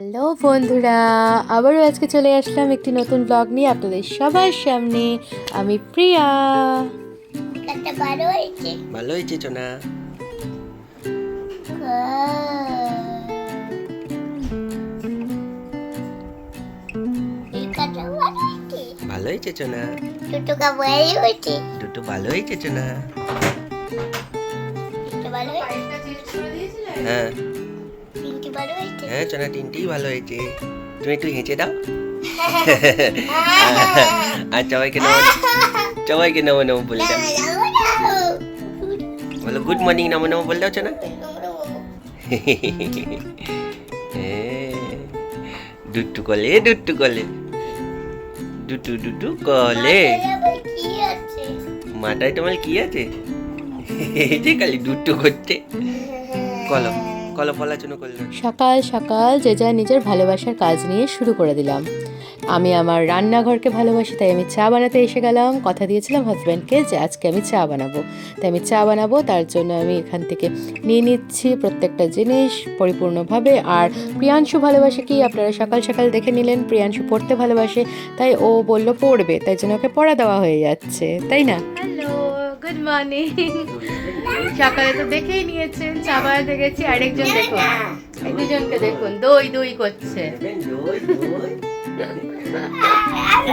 Hello বন্ধুরা, আবারও আজকে চলে আসলাম একটি নতুন ব্লগ নিয়ে আপনাদের সবার সামনে। আমি প্রিয়া। ভালো হয়েছে সোনা। ভালো হয়েছে সোনা। দুটো ভালো হয়েছে সোনা। হ্যাঁ হ্যাঁ সোনা, তিনটেই ভালো হয়েছে। তুমি একটু হেঁচে দাও। আর সবাইকে নমো নমো বলে দাও। বলো গুড মর্নিং, নমো নমো বলে দাও সোনা। দুট্টু কলে দুট্টু কলে দুটু দুটু কলে। মাথায় তোমার কি আছে? এই যে খালি দুট্টু করছে। কলো কলো পলাচনো করলো। সকাল সকাল যে যা নিজের ভালোবাসার কাজ নিয়ে শুরু করে দিলাম। আমি আমার রান্নাঘরকে ভালোবাসি, তাই আমি চা বানাতে এসে গেলাম। কথা দিয়েছিলাম হাজব্যান্ডকে যে আজকে আমি চা বানাবো, তাই আমি চা বানাবো। তার জন্য আমি এখান থেকে নিয়ে নিচ্ছি প্রত্যেকটা জিনিস পরিপূর্ণভাবে। আর প্রিয়াংশু ভালোবাসে কি, আপনারা সকাল সকাল দেখে নিলেন, প্রিয়াংশু পড়তে ভালোবাসে, তাই ও বলল পড়বে, তাই জন্য ওকে পড়া দেওয়া হয়ে যাচ্ছে, তাই না? Hello, good morning. সকালে তো দেখেই নিয়েছেন চা বানাতে গেছি। আরেকজন দেখুন, এই দুজনকে দেখুন, দই দই করছে।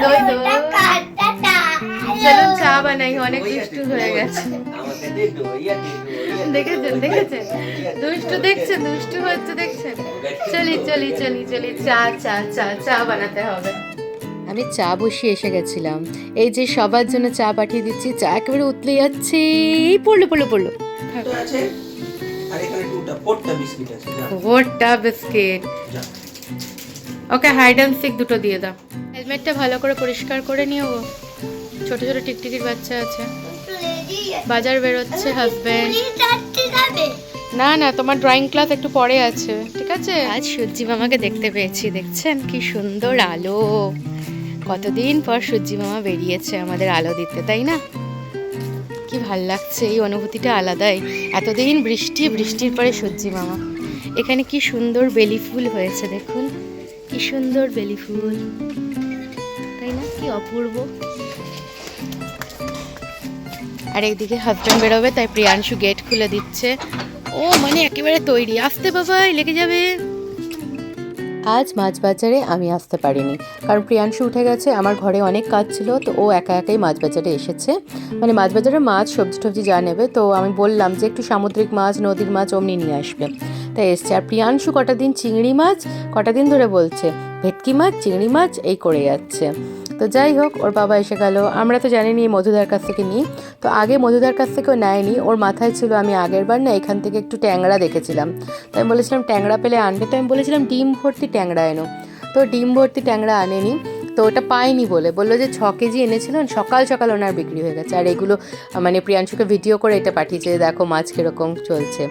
দই দই, চলুন চা বানাই, অনেক দুষ্টু হয়ে গেছে। দেখেছেন দেখেছেন, দুষ্টু দেখছেন, দুষ্টু হচ্ছে দেখছেন। চলি চলি চলি চলি, চা চা চা চা বানাতে হবে। আমি চা বসিয়ে এসে গেছিলাম। এই যে সবার জন্য চা পাঠিয়ে দিচ্ছি, চা একেবারে উতলে যাচ্ছে। পড়লো পড়লো পড়লো। ওটা বিস্কিট। ওকে হাইড অ্যান্ড সিক দুটো দিয়ে দাও। হেলমেটটা ভালো করে পরিষ্কার করে নিও। ছোট ছোট টিকটিকির বাচ্চা আছে। বাজার বেরোচ্ছে হাজবেন্ড। না না, তোমার ড্রয়িং ক্লাস একটু পরে আছে, ঠিক আছে? আজ সূর্যি মামাকে দেখতে পেয়েছি, দেখছেন কি সুন্দর আলো। কতদিন পর সূর্যি মামা বেরিয়েছে আমাদের আলো দিতে, তাই না? কি ভাল লাগছে, এই অনুভূতিটা আলাদাই। এতদিন বৃষ্টি, বৃষ্টির পরে সূর্যি মামা। এখানে কি সুন্দর বেলি ফুল হয়েছে, দেখুন কি সুন্দর বেলি ফুল, তাই না? কি অপূর্ব। আর একদিকে হাজব্যান্ড বেরোবে, তাই প্রিয়াংশু গেট খুলে দিচ্ছে। ও মানে একেবারে তৈরি, আসতে বাবাই লেগে যাবে। আজ মাছ বাজারে আমি আসতে পারিনি, কারণ প্রিয়াংশু উঠে গেছে। আমার ঘরে অনেক কাজ ছিল, তো ও একা একাই মাছ বাজারে এসেছে। মানে মাছ বাজারে মাছ সবজি টবজি যা নেবে, তো আমি বললাম যে একটু সামুদ্রিক মাছ, নদীর মাছ অমনি নিয়ে আসবে, তাই এসছে। আর প্রিয়াংশু কটা দিন চিংড়ি মাছ, কটা দিন ধরে বলছে ভেটকি মাছ, চিংড়ি মাছ এই করে যাচ্ছে। তো যাই হোক, ওর বাবা এসে গেল। আমরা তো জানিনি মধুদার কাছ থেকে নিই, তো আগে মধুদার কাছ থেকেও নেয়নি। ওর মাথায় ছিল আমি আগের বার না এখান থেকে একটু ট্যাংরা দেখেছিলাম, তো আমি বলেছিলাম ট্যাংরা পেলে আনবে, তো আমি বলেছিলাম ডিম ভর্তি ট্যাংরা এনো, তো ডিম ভর্তি ট্যাংরা আনেনি। তো ওটা পাইনি বলে বললো যে 6 কেজি এনেছিলেন, সকাল সকাল ওনার বিক্রি হয়ে গেছে। আর এগুলো মানে প্রিয়াংশুকে ভিডিও করে এটা পাঠিয়েছে, দেখো মাছ কীরকম চলছে।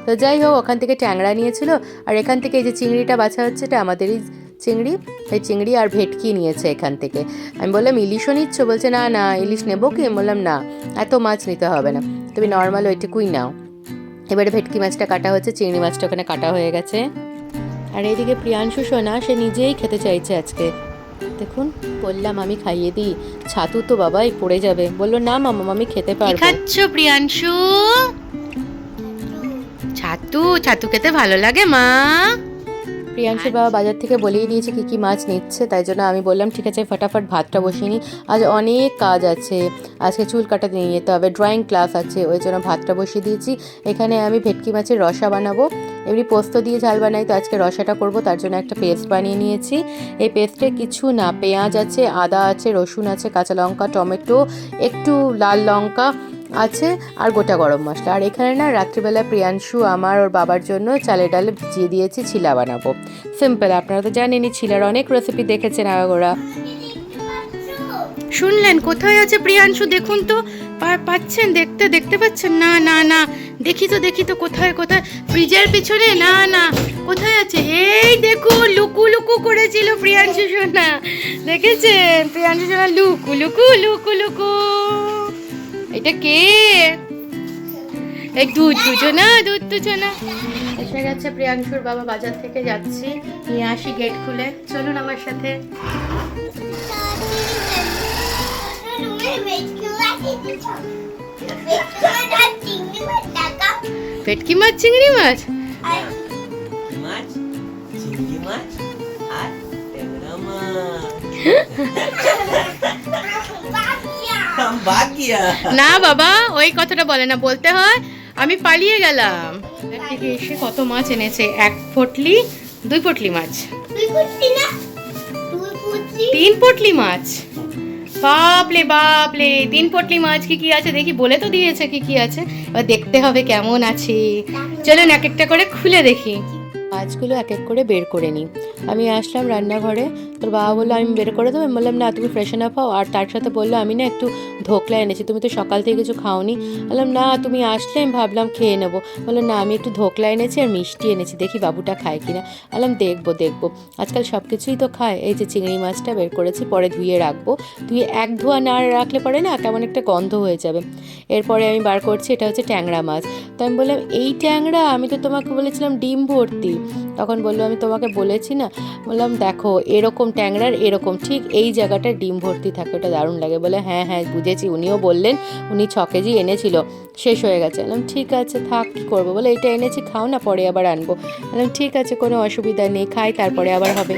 তো যাই হোক, ওখান থেকে ট্যাংরা নিয়েছিল। আর এখান থেকে এই যে চিংড়িটা বাছা হচ্ছে, এটা আমাদেরই চিংড়ি, এই চিংড়ি আর ভেটকি নিয়েছে এখান থেকে। আমি বললাম ইলিশও নিচ্ছ? বলছে না না, ইলিশ নেবো কি? আমি বললাম না, এত মাছ নিতে হবে না, তুমি নর্মাল ওইটুকুই নাও। এবারে ভেটকি মাছটা কাটা হচ্ছে, চিংড়ি মাছটা ওখানে কাটা হয়ে গেছে। আর এইদিকে প্রিয়াংশু সোনা, সে নিজেই খেতে চাইছে আজকে। দেখুন, বললাম আমি খাইয়ে দিই, ছাতু তো বাবাই পড়ে যাবে। বললো না মামা, আমি খেতে পারবো। খাচ্ছ প্রিয়াংশু? ছাতু, ছাতু খেতে ভালো লাগে মা। প্রিয়াংশুর বাবা বাজার থেকে বলেই দিয়েছে কি কি মাছ নিচ্ছে, তাই জন্য আমি বললাম ঠিক আছে ফটাফট ভাতটা বসিয়ে নিই, আজ অনেক কাজ আছে। আজকে চুল কাটাতে নিয়ে যেতে হবে, ড্রয়িং ক্লাস আছে, ওই জন্য ভাতটা বসিয়ে দিয়েছি। এখানে আমি ভেটকি মাছের রসা বানাবো। এমনি পোস্ত দিয়ে ঝাল বানাই, তো আজকে রসাটা করব, তার জন্য একটা পেস্ট বানিয়ে নিয়েছি। এই পেস্টে কিছু না, পেঁয়াজ আছে, আদা আছে, রসুন আছে, কাঁচা লঙ্কা, টমেটো, একটু লাল লঙ্কা আছে, আর গোটা গরম মশলা। আর এখানে না রাত্রিবেলা প্রিয়াংশু আমার ওর বাবার জন্য চালে ডালে ভিজিয়ে দিয়েছি, ছিলা বানাবো। সিম্পল, আপনারা তো জানেনই ছিলার অনেক রেসিপি দেখেছেন আগাগোড়া। শুনলেন কোথায় আছে প্রিয়াংশু? দেখুন তো, পাচ্ছেন দেখতে, দেখতে পাচ্ছেন? না না না, দেখি তো কোথায় কোথায়, ফ্রিজের পিছনে? না না, কোথায় আছে? এই দেখুন, লুকু লুকু করেছিল প্রিয়াংশু সোনা, দেখেছেন? প্রিয়াংশু সোনা লুকু লুকু লুকু লুকু। এটা কে? এই দুধ দুজনা, দুধ দুজনা। এসো এসে গেছে প্রিয়াংশুর বাবা বাজার থেকে, যাচ্ছি নিয়ে আসি গেট খুলে। চলুন আমার সাথে। ভেটকি মাছ, চিংড়ি মাছ, মাছ, চিংড়ি মাছ আর ট্যাংরা মাছ। বাগিয়া না বাবা ওই কথাটা বলে না, বলতে হয় আমি পালিয়ে গেলাম। থেকে এসে কত মাছ এনেছে, 1 পটলি 2 পটলি মাছ, 3 পটলি মাছ। বাপলে বাপলে, 3 পটলি মাছ কি কি আছে দেখি, বলে তো দিয়েছে কি কি আছে, এবার দেখতে হবে কেমন আছে। চলুন এক একটা করে খুলে দেখি। মাছগুলো এক এক করে বের করে নিই। আমি আসলাম রান্নাঘরে, তোর বাবা বললো আমি বের করে দেবো। আমি বললাম না, তুমি ফ্রেশন আপ হও। আর তার সাথে বললো আমি না একটু ধোকলা এনেছি, তুমি তো সকাল থেকে কিছু খাওনি। বললাম না, তুমি আসলে আমি ভাবলাম খেয়ে নেবো। বললো না, আমি একটু ধোকলা এনেছি আর মিষ্টি এনেছি, দেখি বাবুটা খায় কিনা। বললাম দেখবো দেখবো, আজকাল সব কিছুই তো খায়। এই যে চিংড়ি মাছটা বের করেছি, পরে ধুয়ে রাখবো। ধুয়ে এক ধোয়া না রাখলে পরে না কেমন একটা গন্ধ হয়ে যাবে। এরপরে আমি বার করছি, এটা হচ্ছে ট্যাংরা মাছ। তো আমি বললাম এই ট্যাংরা, আমি তো তোমাকে বলেছিলাম ডিম ভর্তি। তখন বললো আমি তোমাকে বলেছি না। বললাম দেখো এরকম ট্যাংরার এরকম ঠিক এই জায়গাটা ডিম ভর্তি থাকে, ওটা দারুণ লাগে। বলে হ্যাঁ হ্যাঁ বুঝেছি, উনিও বললেন, উনি 6 কেজি এনেছিল, শেষ হয়ে গেছে। বললাম ঠিক আছে থাক, কী করবো। বলে এটা এনেছি খাও না, পরে আবার আনবো। বললাম ঠিক আছে কোনো অসুবিধা নেই, খাই তারপরে আবার হবে।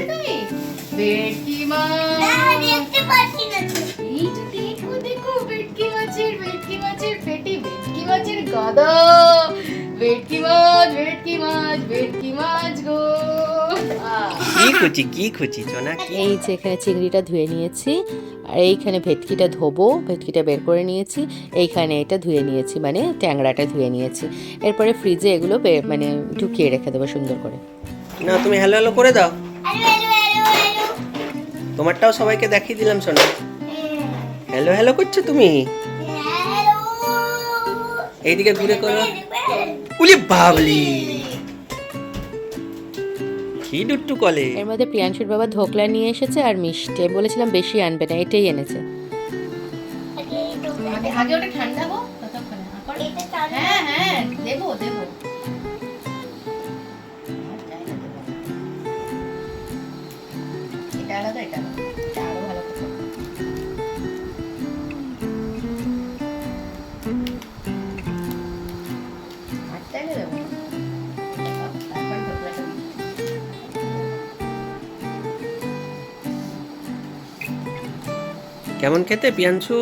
কি খুঁজি সোনা কি? এই যে এখানে চিংড়িটা ধুয়ে নিয়েছি, আর এইখানে ভেটকিটা ধোবো, ভেটকিটা বের করে নিয়েছি। এইখানে এটা ধুয়ে নিয়েছি, মানে ট্যাংরাটা ধুয়ে নিয়েছি। এরপরে ফ্রিজে এগুলো মানে ঢুকিয়ে রেখে দেবো সুন্দর করে। না তুমি হ্যালো হ্যালো করে দাও। তোমারটাও সবাইকে দেখিয়ে দিলাম সোনা। হ্যালো হ্যালো করছো তুমি, এইদিকে ঘুরে করো। উলি বাবলি, কি দুট্টু কলে। এর মধ্যে প্রিয়াংশুর বাবা ধোকলা নিয়ে এসেছে আর মিষ্টি। বলেছিলাম বেশি আনবে না, এটাই এনেছে। আগে ওটা ঠান্ডা হোক ততক্ষণে। হ্যাঁ হ্যাঁ দেবো দেবো। এটা আলাদা, এটা আলাদা, এটা আরো ভালো করে। আটটাইলে দেবো, তারপরে ধোকলাটা দিই। কেমন খেতে পিয়াঞ্চু?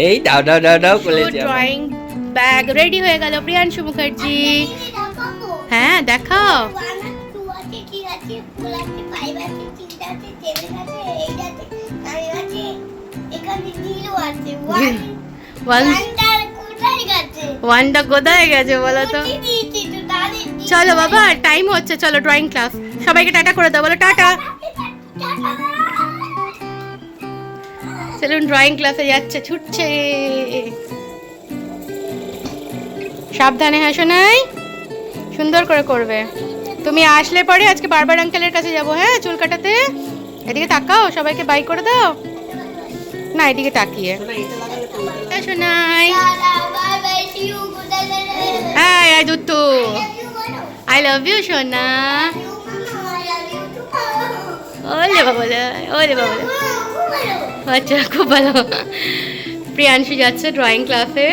এই দাও দাও দাও দাও বলে যাও। ড্রয়িং ব্যাগ রেডি হয়ে গেল প্রিয়াংশু মুখার্জি। হ্যাঁ দেখাও। ওয়ানটা কোথায় গেছে বলো তো? চলো বাবা টাইম হচ্ছে, চলো ড্রয়িং ক্লাস। সবাইকে টাটা করে দাও, বলো টাটা। চলুন ড্রয়িং ক্লাসে যাচ্ছে, ছুটছে। সাবধানে হাসো নাই, সুন্দর করে করবে। তুমি আসলে পরে আজকে বারবার আঙ্কেলের কাছে যাবো, হ্যাঁ চুল কাটাতে। এদিকে তাকাও, সবাইকে বাই করে দাও। না এদিকে তাকিয়ে শোনাই। হ্যাঁ আই দুত্তু, আই লাভ ইউ সোনা। ওলে বাবা, ওলে বাবা। আচ্ছা খুব ভালো। প্রিয়াংশু যাচ্ছে ড্রয়িং ক্লাসে।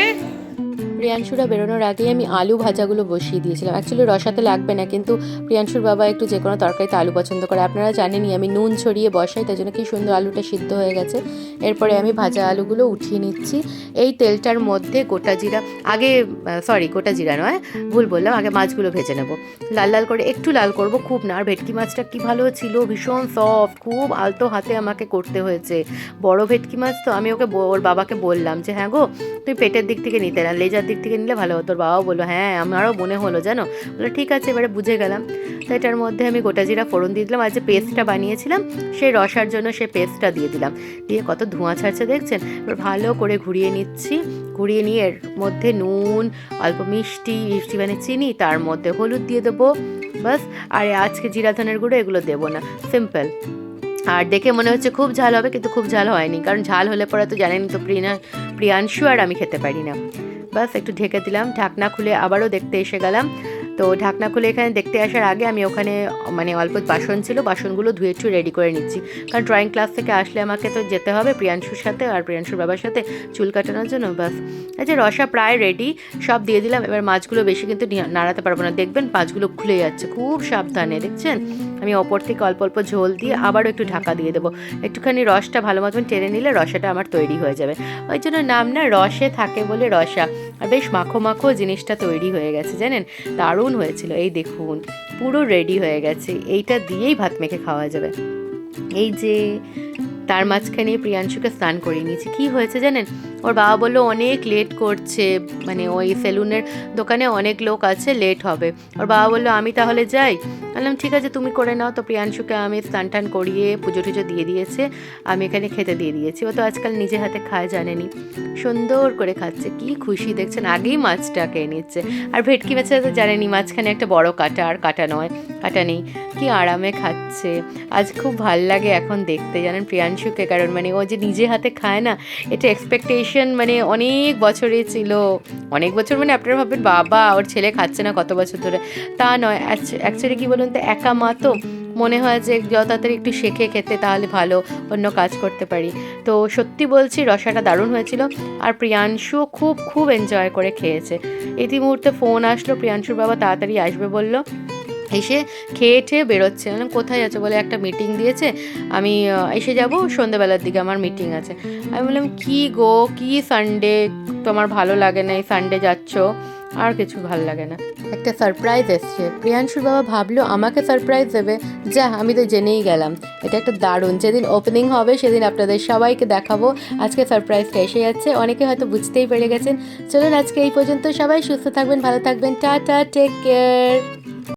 প্রিয়াংশুরা বেরোনোর আগেই আমি আলু ভাজাগুলো বসিয়ে দিয়েছিলাম। অ্যাকচুয়ালি রসাতে লাগবে না, কিন্তু প্রিয়াংশুর বাবা একটু যে কোনো তরকারিতে আলু পছন্দ করে। আপনারা জানেনই আমি নুন ছড়িয়ে বসাই, তাই জন্য কি সুন্দর আলুটা সিদ্ধ হয়ে গেছে। এরপরে আমি ভাজা আলুগুলো উঠিয়ে নিচ্ছি। এই তেলটার মধ্যে গোটা জিরা, আগে সরি গোটা জিরা নয়, ভুল বললাম, আগে মাছগুলো ভেজে নেব লাল লাল করে, একটু লাল করব, খুব না। আর ভেটকি মাছটা কি ভালো ছিল, ভীষণ সফট, খুব আলতো হাতে আমাকে করতে হয়েছে। বড় ভেটকি মাছ তো আমি ওকে ওর বাবাকে বললাম যে হ্যাঁ গো তুই পেটের দিক থেকে নিতে না, লেজার দিক থেকে নিলে ভালো হতো। তোর বাবাও বললো হ্যাঁ আমারও মনে হলো জানো। বললো ঠিক আছে, এবারে বুঝে গেলাম। তো এটার মধ্যে আমি গোটা জিরা ফোড়ন দিয়ে দিলাম, আর যে পেস্টটা বানিয়েছিলাম সেই রসার জন্য সেই পেস্টটা দিয়ে দিলাম। দিয়ে কত ধোঁয়া ছাড়ছে দেখছেন। এবার ভালো করে ঘুরিয়ে নিচ্ছি। ঘুরিয়ে নিয়ে এর মধ্যে নুন, অল্প মিষ্টি মানে চিনি, তার মধ্যে হলুদ দিয়ে দেবো বাস। আর আজকে জিরা ধনের গুঁড়ো এগুলো দেবো না, সিম্পল। আর দেখে মনে হচ্ছে খুব ঝাল হবে, কিন্তু খুব ঝাল হয়নি, কারণ ঝাল হলে পরে তো জানেন তো প্রিয়াংশু আর আমি খেতে পারি না। বাস একটু ঢেকে দিলাম, ঢাকনা খুলে আবারও দেখতে এসে গেলাম। তো ঢাকনা খুলে এখানে দেখতে আসার আগে আমি ওখানে মানে অল্প বাসন ছিল, বাসনগুলো ধুয়ে একটু রেডি করে নিচ্ছি, কারণ ড্রয়িং ক্লাস থেকে আসলে আমাকে তো যেতে হবে প্রিয়াংশুর সাথে আর প্রিয়াংশুর বাবার সাথে চুল কাটানোর জন্য। বাস এই যে রসা প্রায় রেডি, সব দিয়ে দিলাম। এবার মাছগুলো বেশি কিন্তু নাড়াতে পারবো না, দেখবেন মাছগুলো খুলে যাচ্ছে, খুব সাবধানে, দেখছেন। আমি ওপর থেকে অল্প অল্প ঝোল দিয়ে আবারও একটু ঢাকা দিয়ে দেবো, একটুখানি রসটা ভালো মতন টেনে নিলে রসাটা আমার তৈরি হয়ে যাবে। ওই জন্য নাম না রসে থাকে বলে রসা। আর বেশ মাখো মাখো জিনিসটা তৈরি হয়ে গেছে জানেন, দারুণ হয়েছিল। এই দেখুন পুরো রেডি হয়ে গেছে, এইটা দিয়েই ভাত মেখে খাওয়া যাবে। এই যে তার মাঝখানে প্রিয়াংশুকে স্নান করিয়ে নিয়েছি। কী হয়েছে জানেন, ওর বাবা বললো অনেক লেট করছে, মানে ওই সেলুনের দোকানে অনেক লোক আছে, লেট হবে। ওর বাবা বললো আমি তাহলে যাই। বললাম ঠিক আছে তুমি করে নাও। তো প্রিয়াংশুকে আমি স্নান টান করিয়ে পুজো টুজো দিয়ে দিয়েছে, আমি এখানে খেতে দিয়ে দিয়েছি। ও তো আজকাল নিজে হাতে খায় জানেনি, সুন্দর করে খাচ্ছে, কি খুশি দেখছেন। আগেই মাছটা খেয়ে নিচ্ছে। আর ভেটকি মাছটা তো জানেনি, মাঝখানে একটা বড় কাটা, আর কাটা নয়, কাটা নেই, কি আরামে খাচ্ছে। আজ খুব ভাল লাগে এখন দেখতে জানেন প্রিয়াংশুকে, কারণ মানে ও যে নিজে হাতে খায় না, এটা এক্সপেকটেশন মানে অনেক বছরে ছিল। অনেক বছর মানে আপনারা ভাববেন বাবা ওর ছেলে খাচ্ছে না কত বছর ধরে, তা নয়। অ্যাকচুয়ালি কী বলুন তো, একা মা তো মনে হয় যে যত তাড়াতাড়ি একটু শেখে খেতে তাহলে ভালো, অন্য কাজ করতে পারি। তো সত্যি বলছি রসাটা দারুণ হয়েছিল, আর প্রিয়াংশু খুব খুব এনজয় করে খেয়েছে। ইতিমুহূর্তে ফোন আসলো, প্রিয়াংশুর বাবা তাড়াতাড়ি আসবে বলল, এসে খেয়ে ঠেয়ে বেরোচ্ছে। মানে কোথায় আছে বলে একটা মিটিং দিয়েছে, আমি এসে যাব সন্ধ্যেবেলার দিকে, আমার মিটিং আছে। আমি বললাম কি গো, কি সানডে তোমার ভালো লাগে না, এই সানডে যাচ্ছ? আর কিছু ভালো লাগে না। একটা সারপ্রাইজ এসছে, প্রিয়াংশুর বাবা ভাবলো আমাকে সারপ্রাইজ দেবে, যা আমি তো জেনেই গেলাম। এটা একটা দারুণ, যেদিন ওপেনিং হবে সেদিন আপনাদের সবাইকে দেখাবো। আজকে সারপ্রাইজটা এসে যাচ্ছে, অনেকে হয়তো বুঝতেই পেরে গেছেন। চলুন আজকে এই পর্যন্ত, সবাই সুস্থ থাকবেন, ভালো থাকবেন, টাটা, টেক কেয়ার।